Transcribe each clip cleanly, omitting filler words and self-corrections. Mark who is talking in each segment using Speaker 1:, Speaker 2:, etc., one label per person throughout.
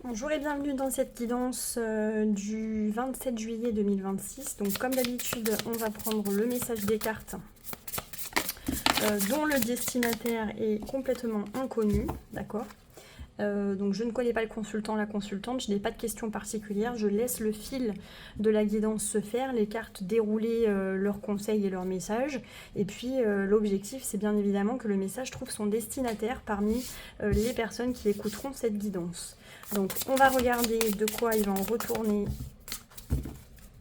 Speaker 1: Bonjour et bienvenue dans cette guidance du 27 juillet 2026. Donc comme d'habitude, on va prendre le message des cartes dont le destinataire est complètement inconnu, d'accord. Donc je ne connais pas le consultant, la consultante, je n'ai pas de questions particulières, je laisse le fil de la guidance se faire, les cartes dérouler leurs conseils et leurs messages, et puis l'objectif c'est bien évidemment que le message trouve son destinataire parmi les personnes qui écouteront cette guidance. Donc on va regarder de quoi il va en retourner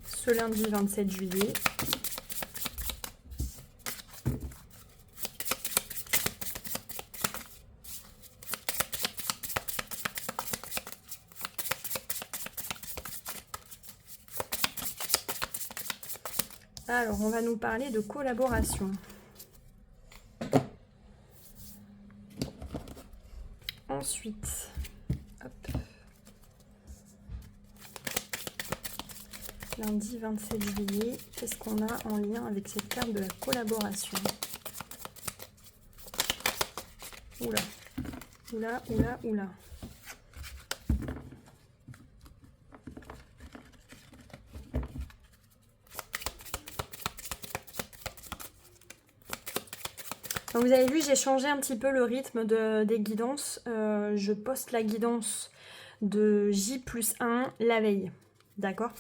Speaker 1: ce lundi 27 juillet. Alors, on va nous parler de collaboration. Ensuite, hop. Lundi 27 juillet, qu'est-ce qu'on a en lien avec cette carte de la collaboration? Oula, oula, oula, oula. Donc vous avez vu, j'ai changé un petit peu le rythme des guidances. Je poste la guidance de J+1 la veille. D'accord?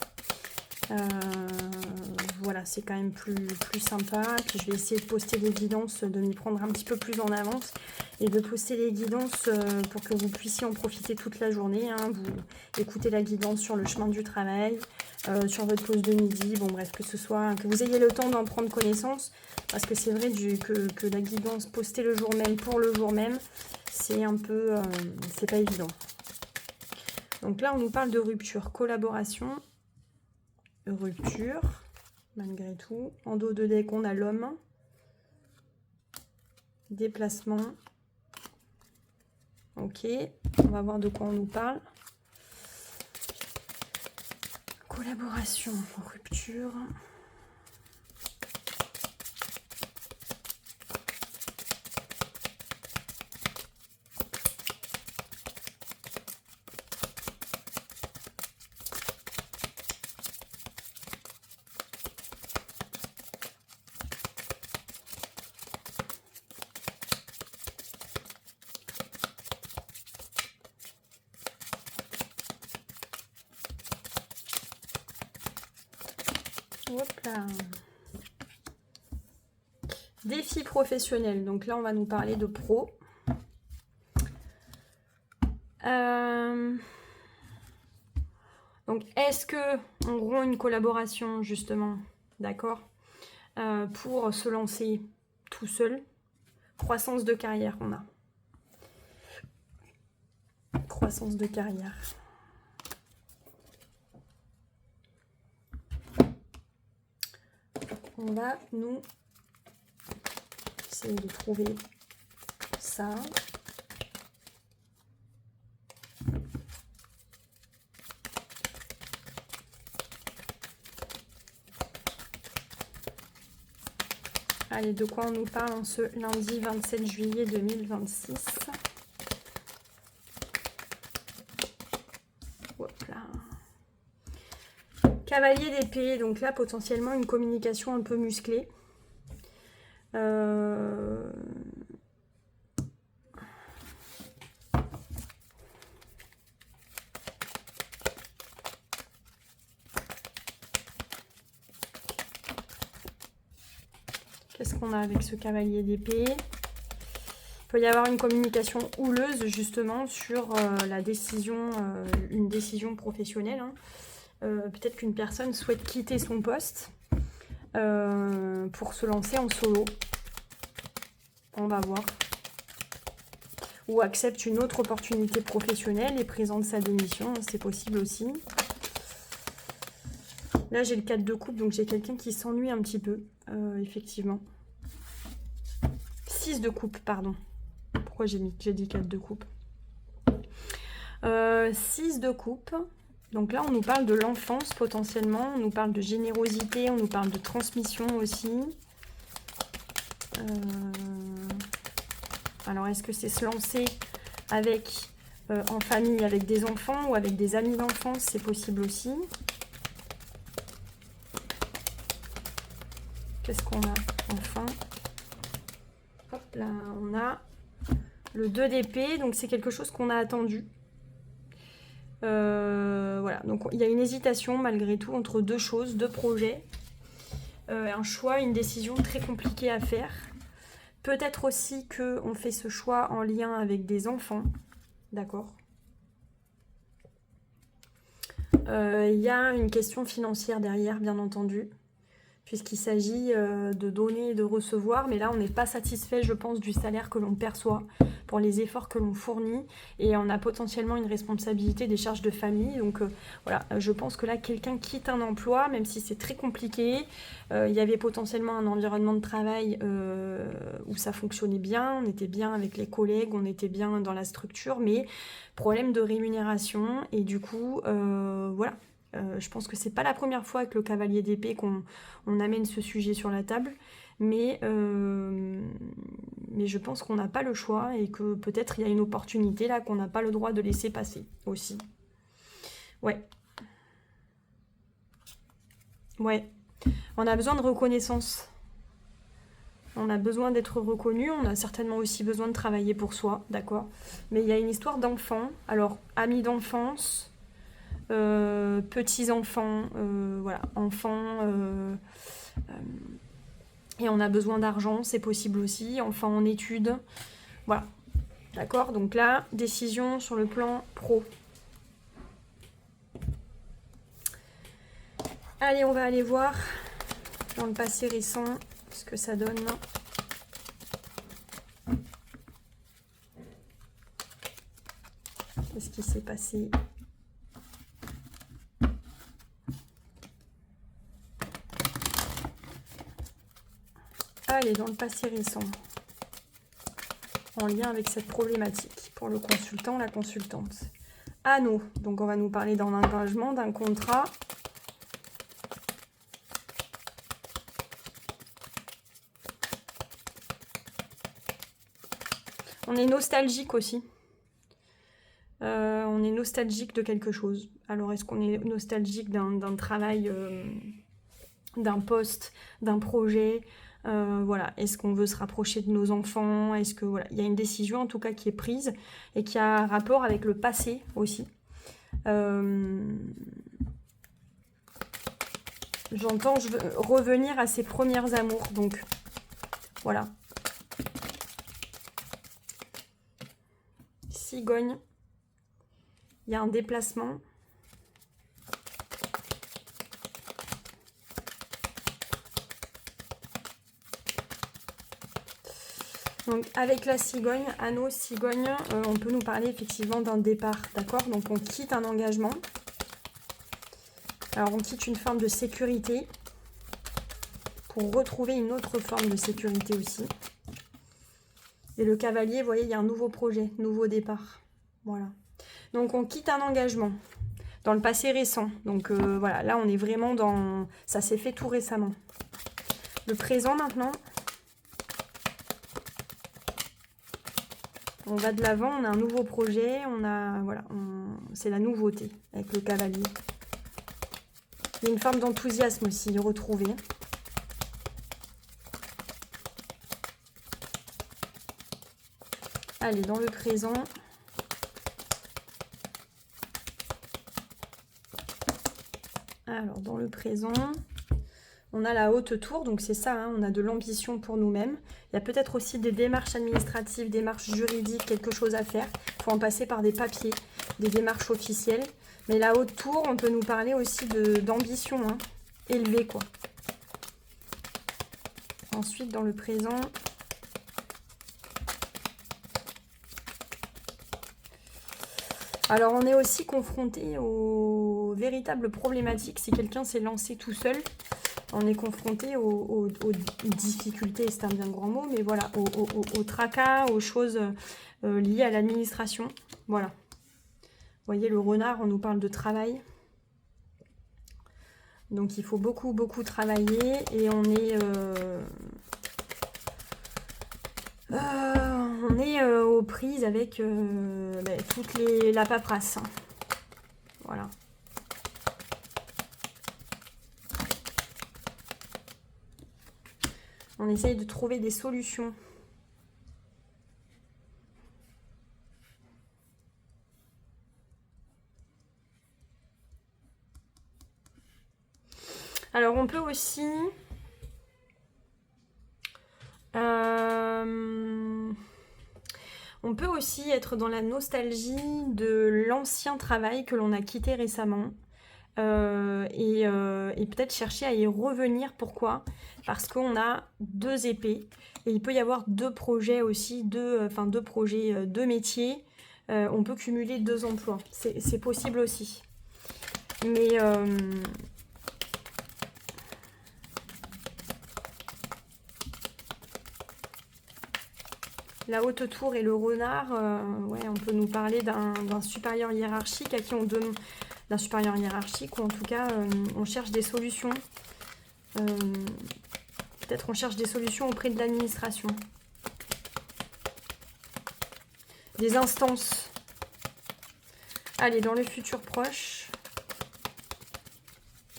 Speaker 1: Voilà, c'est quand même plus sympa. Puis je vais essayer de poster les guidances, de m'y prendre un petit peu plus en avance. Et de poster les guidances pour que vous puissiez en profiter toute la journée. Hein. Vous écoutez la guidance sur le chemin du travail, sur votre pause de midi. Bon bref, que vous ayez le temps d'en prendre connaissance. Parce que c'est vrai que la guidance postée le jour même pour le jour même, c'est un peu... c'est pas évident. Donc là, on nous parle de rupture, collaboration, rupture, malgré tout. En dos de deck, on a l'homme, déplacement. Ok, on va voir de quoi on nous parle. Collaboration, rupture. Hop là. Défi professionnel. Donc là, on va nous parler de pro. Donc, est-ce que on rompt une collaboration, justement, d'accord, pour se lancer tout seul? Croissance de carrière, on a. Croissance de carrière. On va nous essayer de trouver ça. Allez, de quoi on nous parle en ce lundi 27 juillet 2026? Hop là. Cavalier d'épée, donc là potentiellement une communication un peu musclée. Qu'est-ce qu'on a avec ce cavalier d'épée? Il peut y avoir une communication houleuse justement sur la décision, une décision professionnelle. Hein. Peut-être qu'une personne souhaite quitter son poste pour se lancer en solo. On va voir. Ou accepte une autre opportunité professionnelle et présente sa démission. C'est possible aussi. Là, j'ai le 4 de coupe, donc j'ai quelqu'un qui s'ennuie un petit peu, effectivement. 6 de coupe, pardon. Pourquoi j'ai dit 4 de coupe? 6 de coupe. Donc là, on nous parle de l'enfance potentiellement, on nous parle de générosité, on nous parle de transmission aussi. Alors, est-ce que c'est se lancer avec en famille avec des enfants ou avec des amis d'enfance, c'est possible aussi. Qu'est-ce qu'on a enfin? Hop là, on a le 2 d'épée, donc c'est quelque chose qu'on a attendu. Voilà, donc il y a une hésitation malgré tout entre deux choses, deux projets. Un choix, une décision très compliquée à faire. Peut-être aussi qu'on fait ce choix en lien avec des enfants. D'accord. Il y a une question financière derrière, bien entendu, puisqu'il s'agit de donner et de recevoir, mais là on n'est pas satisfait, je pense, du salaire que l'on perçoit pour les efforts que l'on fournit, et on a potentiellement une responsabilité des charges de famille, donc voilà, je pense que là quelqu'un quitte un emploi, même si c'est très compliqué, il y avait potentiellement un environnement de travail où ça fonctionnait bien, on était bien avec les collègues, on était bien dans la structure, mais problème de rémunération, et du coup, voilà. Je pense que c'est pas la première fois avec le cavalier d'épée qu'on amène ce sujet sur la table, mais je pense qu'on n'a pas le choix et que peut-être il y a une opportunité là qu'on n'a pas le droit de laisser passer aussi. Ouais. Ouais. On a besoin de reconnaissance. On a besoin d'être reconnu, on a certainement aussi besoin de travailler pour soi, d'accord? Mais il y a une histoire d'enfant, alors amis d'enfance, petits-enfants, voilà, enfants, et on a besoin d'argent, c'est possible aussi, enfants en études, voilà, d'accord? Donc là, décision sur le plan pro. Allez, on va aller voir dans le passé récent ce que ça donne. Qu'est-ce qui s'est passé? Allez, dans le passé récent, en lien avec cette problématique, pour le consultant, la consultante. Anneau, donc on va nous parler d'un engagement, d'un contrat. On est nostalgique aussi. On est nostalgique de quelque chose. Alors, est-ce qu'on est nostalgique d'un travail, d'un poste, d'un projet? Voilà, est-ce qu'on veut se rapprocher de nos enfants? Est-ce que voilà, il y a une décision en tout cas qui est prise et qui a un rapport avec le passé aussi. J'entends revenir à ses premières amours, donc voilà. Cigogne, il y a un déplacement. Donc avec la cigogne, anneau, cigogne, on peut nous parler effectivement d'un départ, d'accord? Donc on quitte un engagement. Alors on quitte une forme de sécurité pour retrouver une autre forme de sécurité aussi. Et le cavalier, vous voyez, il y a un nouveau projet, nouveau départ. Voilà. Donc on quitte un engagement dans le passé récent. Donc voilà, là on est vraiment dans... Ça s'est fait tout récemment. Le présent maintenant... On va de l'avant, on a un nouveau projet, on a voilà, c'est la nouveauté avec le cavalier. Il y a une forme d'enthousiasme aussi retrouvé. Allez, dans le présent. Alors, dans le présent, on a la haute tour, donc c'est ça, hein, on a de l'ambition pour nous-mêmes. Il y a peut-être aussi des démarches administratives, démarches juridiques, quelque chose à faire. Il faut en passer par des papiers, des démarches officielles. Mais la haute tour, on peut nous parler aussi d'ambition, hein, élevée, quoi. Ensuite, dans le présent... Alors, on est aussi confronté aux véritables problématiques. Si quelqu'un s'est lancé tout seul, on est confronté aux difficultés, c'est un bien grand mot, mais voilà, aux tracas, aux choses liées à l'administration. Voilà. Vous voyez, le renard, on nous parle de travail. Donc, il faut beaucoup, beaucoup travailler et on est... On est aux prises avec toute la paperasse. Hein. Voilà. On essaye de trouver des solutions. Alors on peut aussi... on peut aussi être dans la nostalgie de l'ancien travail que l'on a quitté récemment. Et peut-être chercher à y revenir. Pourquoi? Parce qu'on a 2 épées et il peut y avoir 2 projets aussi, deux projets, 2 métiers. On peut cumuler 2 emplois, c'est possible aussi. Mais la haute tour et le renard, ouais, on peut nous parler d'un supérieur hiérarchique à qui on demande, d'un supérieur hiérarchique, ou en tout cas on cherche des solutions. Peut-être on cherche des solutions auprès de l'administration. Des instances. Allez, dans le futur proche.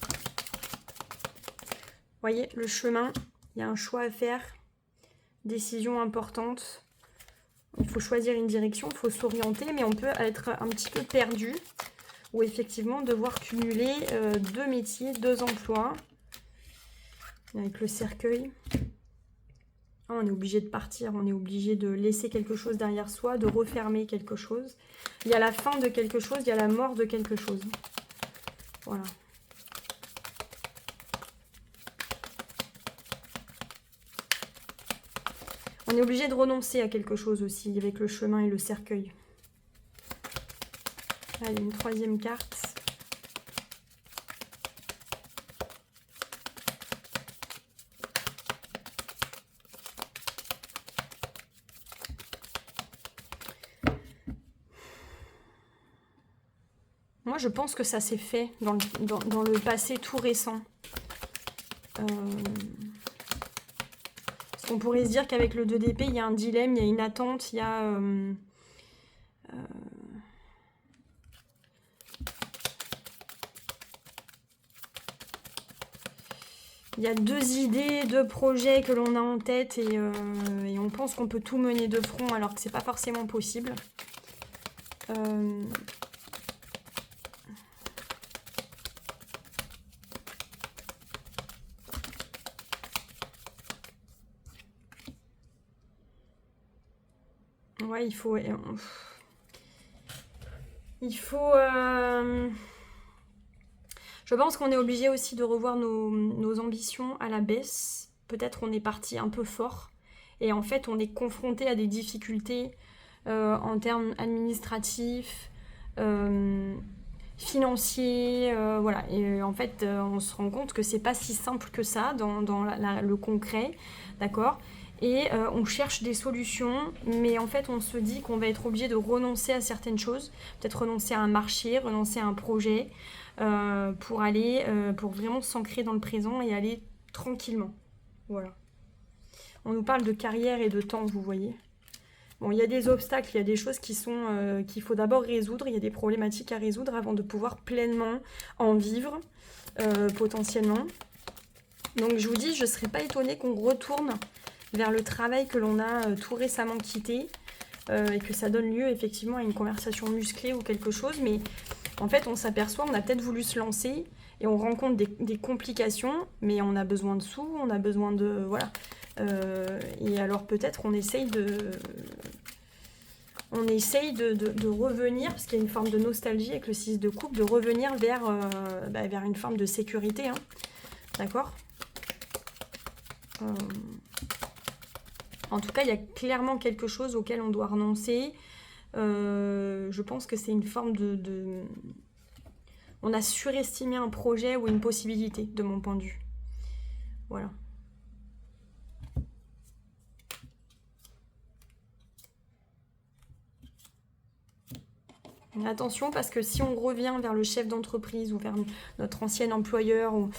Speaker 1: Vous voyez, le chemin, il y a un choix à faire. Décision importante. Il faut choisir une direction, il faut s'orienter, mais on peut être un petit peu perdu. Ou effectivement devoir cumuler 2 métiers, 2 emplois. Avec le cercueil. Oh, on est obligé de partir, on est obligé de laisser quelque chose derrière soi, de refermer quelque chose. Il y a la fin de quelque chose, il y a la mort de quelque chose. Voilà. On est obligé de renoncer à quelque chose aussi, avec le chemin et le cercueil. Allez, une 3e carte. Moi, je pense que ça s'est fait dans le passé tout récent. On pourrait se dire qu'avec le 2 d'épée, il y a un dilemme, il y a une attente, il y a... il y a 2 idées, 2 projets que l'on a en tête et on pense qu'on peut tout mener de front alors que c'est pas forcément possible. Ouais, il faut... Je pense qu'on est obligé aussi de revoir nos ambitions à la baisse. Peut-être on est parti un peu fort. Et en fait, on est confronté à des difficultés en termes administratifs, financiers. Voilà. Et en fait, on se rend compte que c'est pas si simple que ça dans le concret. D'accord ? Et on cherche des solutions, mais en fait on se dit qu'on va être obligé de renoncer à certaines choses, peut-être renoncer à un marché, renoncer à un projet, pour vraiment s'ancrer dans le présent et aller tranquillement. Voilà. On nous parle de carrière et de temps, vous voyez. Bon, il y a des obstacles, il y a des choses qu'il faut d'abord résoudre, il y a des problématiques à résoudre avant de pouvoir pleinement en vivre, potentiellement. Donc je vous dis, je ne serais pas étonnée qu'on retourne vers le travail que l'on a tout récemment quitté et que ça donne lieu effectivement à une conversation musclée ou quelque chose, mais en fait on s'aperçoit, on a peut-être voulu se lancer et on rencontre des complications, mais on a besoin de sous, on a besoin de... Voilà. Et alors peut-être on essaye de revenir, parce qu'il y a une forme de nostalgie avec le 6 de coupe, de revenir vers une forme de sécurité, hein. D'accord ? En tout cas, il y a clairement quelque chose auquel on doit renoncer. Je pense que c'est une forme de... On a surestimé un projet ou une possibilité, de mon point de vue. Voilà. Mais attention, parce que si on revient vers le chef d'entreprise ou vers notre ancien employeur, ou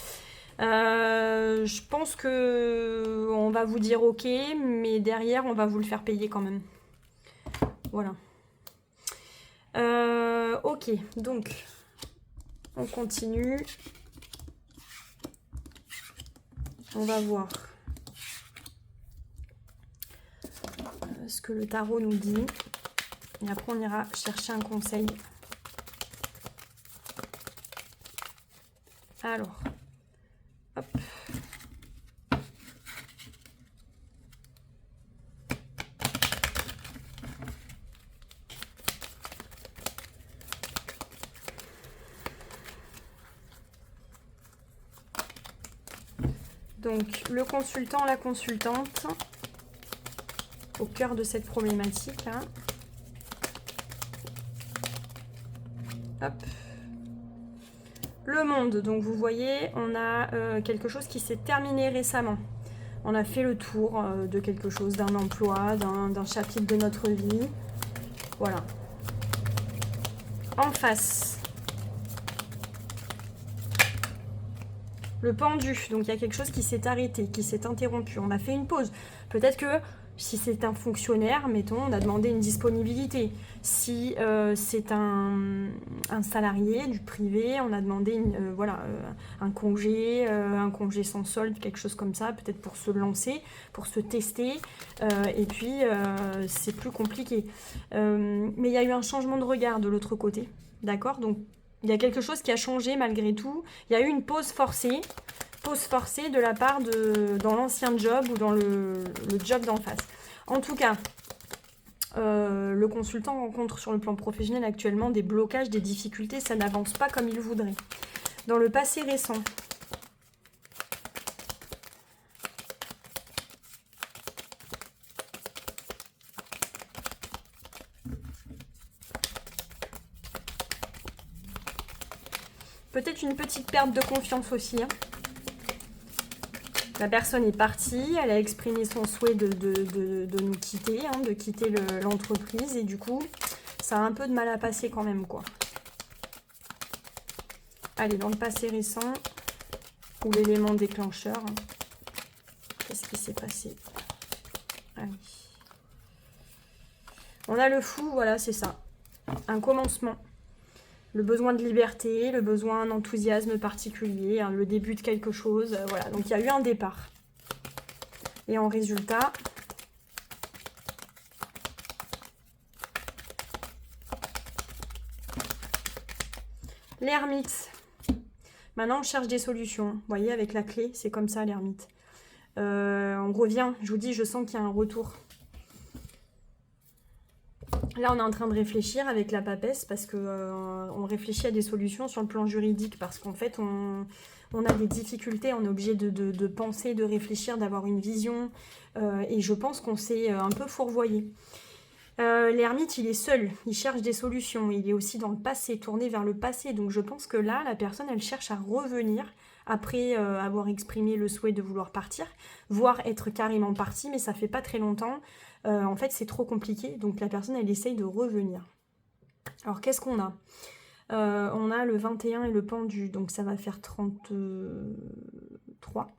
Speaker 1: Je pense que on va vous dire ok, mais derrière, on va vous le faire payer quand même. Voilà. Ok, donc, on continue. On va voir ce que le tarot nous dit. Et après, on ira chercher un conseil. Alors, hop. Donc, le consultant, la consultante, au cœur de cette problématique là. Hop. Le monde, donc vous voyez, on a quelque chose qui s'est terminé récemment. On a fait le tour de quelque chose, d'un emploi, d'un chapitre de notre vie. Voilà. En face, le pendu, donc il y a quelque chose qui s'est arrêté, qui s'est interrompu. On a fait une pause. Peut-être que si c'est un fonctionnaire, mettons, on a demandé une disponibilité. Si c'est un salarié du privé, on a demandé un congé sans solde, quelque chose comme ça, peut-être pour se lancer, pour se tester. Et puis, c'est plus compliqué. Mais il y a eu un changement de regard de l'autre côté. D'accord ? Donc, il y a quelque chose qui a changé malgré tout. Il y a eu une pause forcée de la part dans l'ancien job ou dans le job d'en face. En tout cas, le consultant rencontre sur le plan professionnel actuellement des blocages, des difficultés, ça n'avance pas comme il voudrait. Dans le passé récent, peut-être une petite perte de confiance aussi. Hein. La personne est partie, elle a exprimé son souhait de nous quitter, hein, de quitter l'entreprise, et du coup, ça a un peu de mal à passer quand même, quoi. Allez, dans le passé récent, ou l'élément déclencheur, hein. Qu'est-ce qui s'est passé? Allez. On a le fou, voilà, c'est ça. Un commencement. Le besoin de liberté, le besoin d'enthousiasme particulier, hein, le début de quelque chose, voilà. Donc il y a eu un départ. Et en résultat, l'ermite. Maintenant, on cherche des solutions. Vous voyez, avec la clé, c'est comme ça, l'ermite. On revient, je vous dis, je sens qu'il y a un retour. Là, on est en train de réfléchir avec la papesse parce que on réfléchit à des solutions sur le plan juridique parce qu'en fait, on a des difficultés, on est obligé de penser, de réfléchir, d'avoir une vision et je pense qu'on s'est un peu fourvoyé. L'ermite, il est seul, il cherche des solutions, il est aussi dans le passé, tourné vers le passé. Donc je pense que là, la personne, elle cherche à revenir après avoir exprimé le souhait de vouloir partir, voire être carrément partie, mais ça fait pas très longtemps. En fait, c'est trop compliqué, donc la personne, elle essaye de revenir. Alors, qu'est-ce qu'on a? On a le 21 et le pendu, donc ça va faire 33.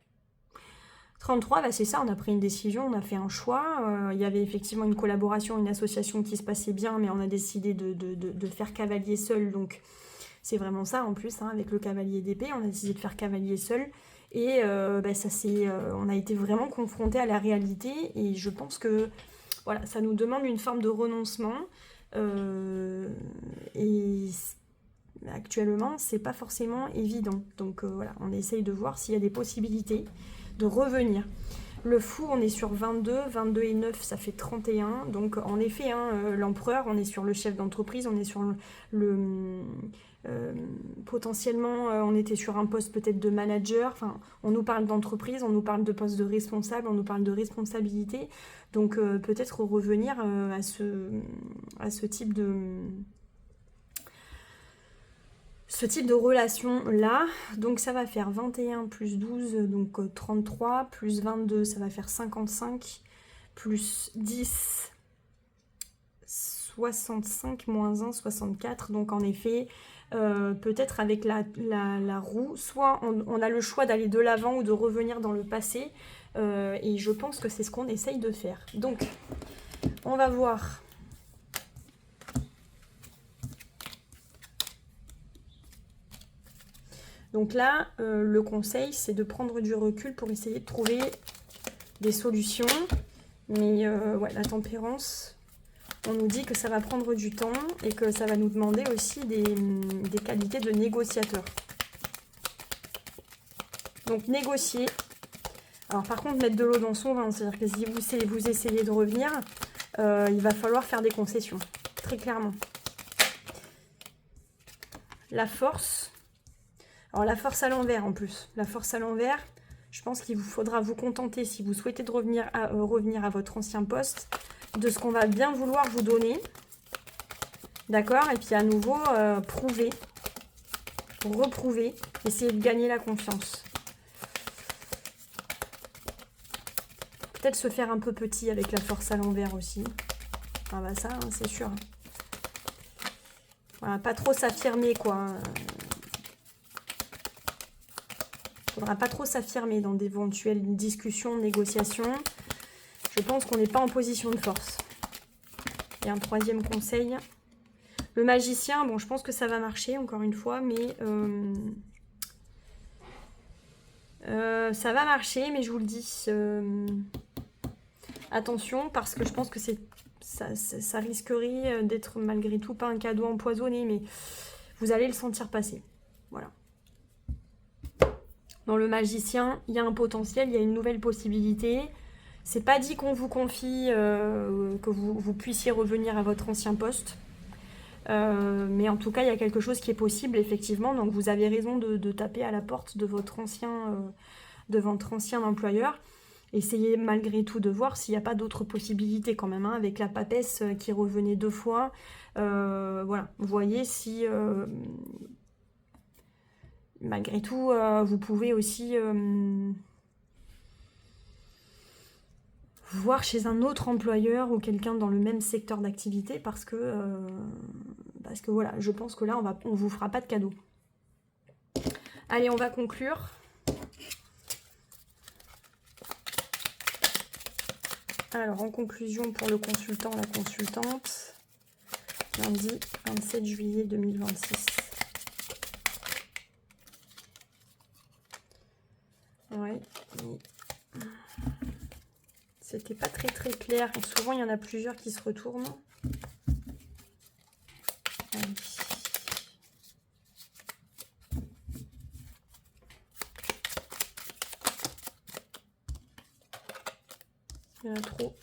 Speaker 1: 33, bah c'est ça, on a pris une décision, on a fait un choix. Il y avait effectivement une collaboration, une association qui se passait bien, mais on a décidé de faire cavalier seul. Donc c'est vraiment ça en plus, hein, avec le cavalier d'épée, on a décidé de faire cavalier seul. Et on a été vraiment confronté à la réalité. Et je pense que voilà, ça nous demande une forme de renoncement. Et actuellement, c'est pas forcément évident. Donc voilà, on essaye de voir s'il y a des possibilités de revenir. Le fou, on est sur 22, 22 et 9, ça fait 31. Donc en effet, hein, l'empereur, on est sur le chef d'entreprise, on est sur potentiellement, on était sur un poste peut-être de manager. Enfin, on nous parle d'entreprise, on nous parle de poste de responsable, on nous parle de responsabilité. Donc peut-être revenir à ce type de relation-là. Donc ça va faire 21 plus 12, donc 33, plus 22, ça va faire 55, plus 10, 65 moins 1, 64. Donc en effet, peut-être avec la roue, soit on a le choix d'aller de l'avant ou de revenir dans le passé. Et je pense que c'est ce qu'on essaye de faire. Donc, on va voir. Donc là, le conseil, c'est de prendre du recul pour essayer de trouver des solutions. Mais ouais, la tempérance, on nous dit que ça va prendre du temps et que ça va nous demander aussi des qualités de négociateur. Donc négocier. Alors par contre, mettre de l'eau dans son vin, c'est-à-dire que si vous essayez de revenir, il va falloir faire des concessions, très clairement. La force. Alors la force à l'envers en plus. La force à l'envers, je pense qu'il vous faudra vous contenter, si vous souhaitez de revenir à votre ancien poste, de ce qu'on va bien vouloir vous donner. D'accord? Et puis à nouveau, prouver, reprouver, essayer de gagner la confiance. Peut-être se faire un peu petit avec la force à l'envers aussi. Ah bah ça, hein, c'est sûr. Voilà, pas trop s'affirmer, quoi. Faudra pas trop s'affirmer dans d'éventuelles discussions, négociations. Je pense qu'on n'est pas en position de force. Et un troisième conseil. Le magicien, bon, je pense que ça va marcher, encore une fois, mais... ça va marcher, mais je vous le dis... attention, parce que je pense que ça risquerait d'être malgré tout pas un cadeau empoisonné, mais vous allez le sentir passer. Voilà. Dans le magicien, il y a un potentiel, il y a une nouvelle possibilité. C'est pas dit qu'on vous confie que vous puissiez revenir à votre ancien poste. Mais en tout cas, il y a quelque chose qui est possible, effectivement. Donc vous avez raison de taper à la porte de votre ancien employeur. Essayez malgré tout de voir s'il n'y a pas d'autres possibilités quand même, hein, avec la papesse qui revenait 2 fois. Voilà, vous voyez si malgré tout vous pouvez aussi voir chez un autre employeur ou quelqu'un dans le même secteur d'activité parce que voilà, je pense que là on vous fera pas de cadeau. Allez, on va conclure. Alors, en conclusion pour le consultant, la consultante, lundi 27 juillet 2026. Ouais, c'était pas très clair. Et souvent, il y en a plusieurs qui se retournent. Allez. Il y en a trop.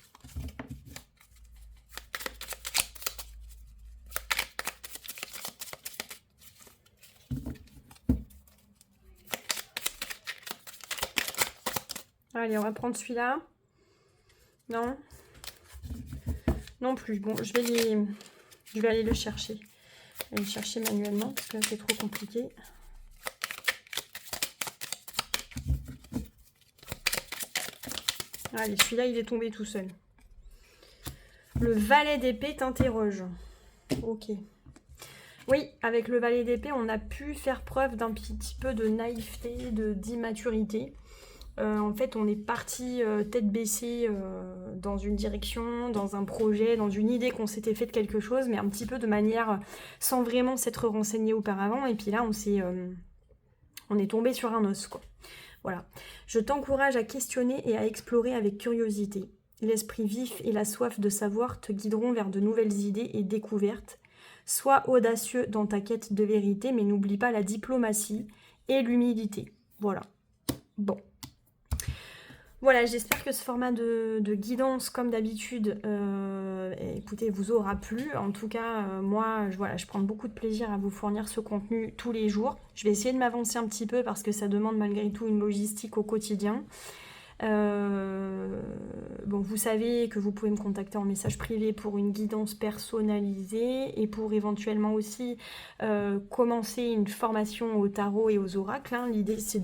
Speaker 1: Allez, on va prendre celui-là. Non. Non plus. Bon, je vais aller le chercher. Je vais le chercher manuellement parce que c'est trop compliqué. Allez, celui-là, il est tombé tout seul. Le valet d'épée t'interroge. Ok. Oui, avec le valet d'épée, on a pu faire preuve d'un petit peu de naïveté, d'immaturité. En fait, on est parti tête baissée dans une direction, dans un projet, dans une idée qu'on s'était fait de quelque chose, mais un petit peu de manière sans vraiment s'être renseigné auparavant. Et puis là, on est tombé sur un os, quoi. Voilà. Je t'encourage à questionner et à explorer avec curiosité. L'esprit vif et la soif de savoir te guideront vers de nouvelles idées et découvertes. Sois audacieux dans ta quête de vérité, mais n'oublie pas la diplomatie et l'humilité. Voilà. Bon. Voilà, j'espère que ce format de guidance, comme d'habitude, écoutez, vous aura plu. En tout cas, moi, je prends beaucoup de plaisir à vous fournir ce contenu tous les jours. Je vais essayer de m'avancer un petit peu parce que ça demande malgré tout une logistique au quotidien. Bon, vous savez que vous pouvez me contacter en message privé pour une guidance personnalisée et pour éventuellement aussi commencer une formation au tarot et aux oracles. Hein. L'idée, c'est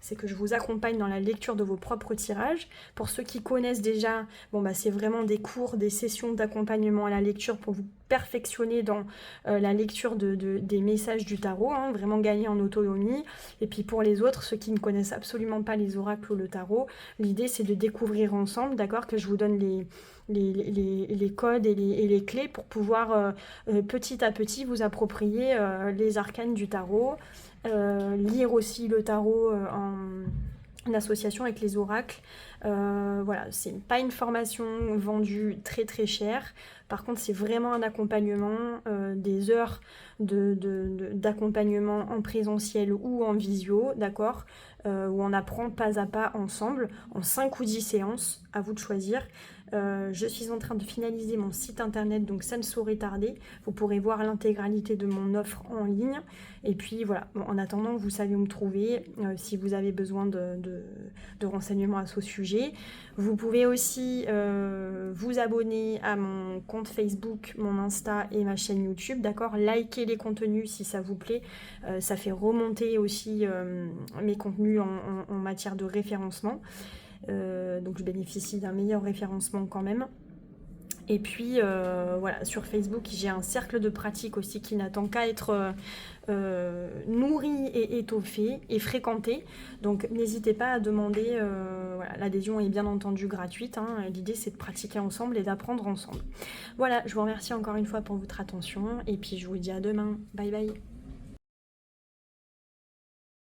Speaker 1: c'est que je vous accompagne dans la lecture de vos propres tirages. Pour ceux qui connaissent déjà, bon bah c'est vraiment des cours, des sessions d'accompagnement à la lecture pour vous perfectionner dans la lecture des messages du tarot, hein, vraiment gagner en autonomie. Et puis pour les autres, ceux qui ne connaissent absolument pas les oracles ou le tarot, l'idée c'est de découvrir ensemble, d'accord, que je vous donne les codes et les clés pour pouvoir petit à petit vous approprier les arcanes du tarot, lire aussi le tarot en association avec les oracles. Voilà, c'est pas une formation vendue très très chère. Par contre, c'est vraiment un accompagnement, des heures d'accompagnement en présentiel ou en visio, d'accord, où on apprend pas à pas ensemble, en 5 ou 10 séances, à vous de choisir. Je suis en train de finaliser mon site internet, donc ça ne saurait tarder. Vous pourrez voir l'intégralité de mon offre en ligne. Et puis voilà, bon, en attendant, vous savez où me trouver si vous avez besoin de renseignements à ce sujet. Vous pouvez aussi vous abonner à mon compte Facebook, mon Insta et ma chaîne YouTube, d'accord. Likez les contenus si ça vous plaît. Ça fait remonter aussi mes contenus en matière de référencement. Donc je bénéficie d'un meilleur référencement quand même. Et puis voilà, sur Facebook j'ai un cercle de pratique aussi qui n'attend qu'à être nourri et étoffé et fréquenté. Donc n'hésitez pas à demander, voilà, l'adhésion est bien entendu gratuite, hein. L'idée c'est de pratiquer ensemble et d'apprendre ensemble. Voilà, je vous remercie encore une fois pour votre attention et puis je vous dis à demain. Bye bye.